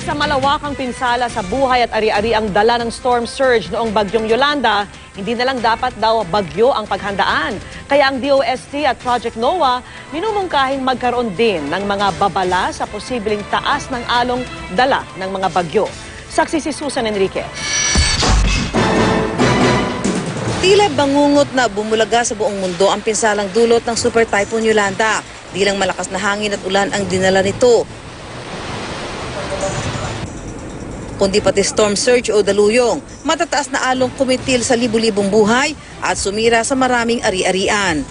Sa malawakang pinsala sa buhay at ari-ari ang dala ng storm surge noong bagyong Yolanda, hindi na lang dapat daw bagyo ang paghandaan. Kaya ang DOST at Project NOAA minumungkahing magkaroon din ng mga babala sa posibleng taas ng along dala ng mga bagyo. Saksi si Susan Enriquez. Tila bangungot na bumulaga sa buong mundo ang pinsalang dulot ng Super Typhoon Yolanda. Di lang malakas na hangin at ulan ang dinala nito, kundi pati storm surge o daluyong. Matataas na along kumitil sa libu-libong buhay at sumira sa maraming ari-arian.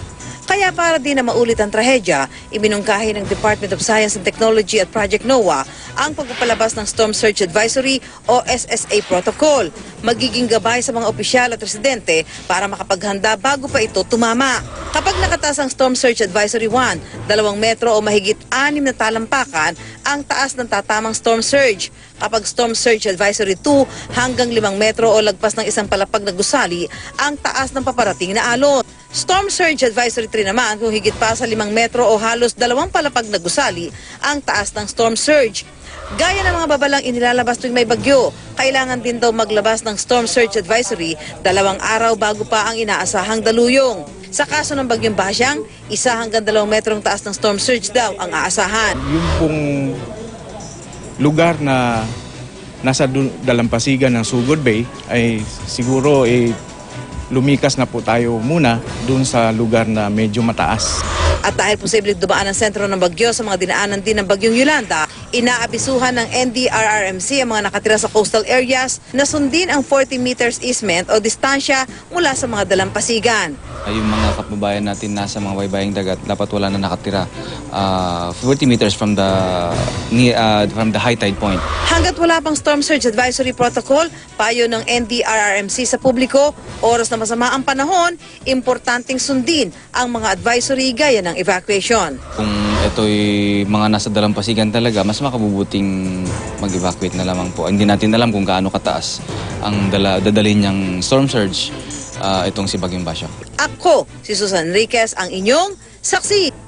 Kaya para di na maulit ang trahedya, iminungkahi ng Department of Science and Technology at Project NOAA ang pagpapalabas ng Storm Surge Advisory o SSA Protocol. Magiging gabay sa mga opisyal at residente para makapaghanda bago pa ito tumama. Kapag nakataas ang Storm Surge Advisory 1, 2 metro o mahigit 6 na talampakan ang taas ng tatamang storm surge. Kapag Storm Surge Advisory 2, hanggang 5 metro o lagpas ng isang palapag na gusali ang taas ng paparating na alon. Storm Surge Advisory 3 naman kung higit pa sa 5 metro o halos 2 palapag na gusali ang taas ng storm surge. Gaya ng mga babalang inilalabas tuwing may bagyo, kailangan din daw maglabas ng Storm Surge Advisory 2 araw bago pa ang inaasahang daluyong. Sa kaso ng bagyong Basyang, 1 hanggang 2 metrong taas ng storm surge daw ang aasahan. Yung pong lugar na nasa dalampasigan ng Sugod Bay ay siguro lumikas na po tayo muna dun sa lugar na medyo mataas. At dahil posibleng dumaan ang sentro ng bagyo sa mga dinaanan din ng bagyong Yolanda, inaabisuhan ng NDRRMC ang mga nakatira sa coastal areas na sundin ang 40 meters easement o distansya mula sa mga dalampasigan. Yung mga kababayan natin nasa mga baybaying dagat, dapat wala na nakatira 40 meters from the high tide point. Hanggat wala pang Storm Surge Advisory Protocol, payo ng NDRRMC sa publiko, oras na masama ang panahon, importanteng sundin ang mga advisory gaya ng evacuation. Kung ito'y mga nasa dalampasigan talaga, mas makabubuting mag-evacuate na lamang po. Hindi natin alam kung gaano kataas ang dadalhin niyang storm surge itong si Bagyong Basyang. Ako, si Susan Enriquez, ang inyong saksi.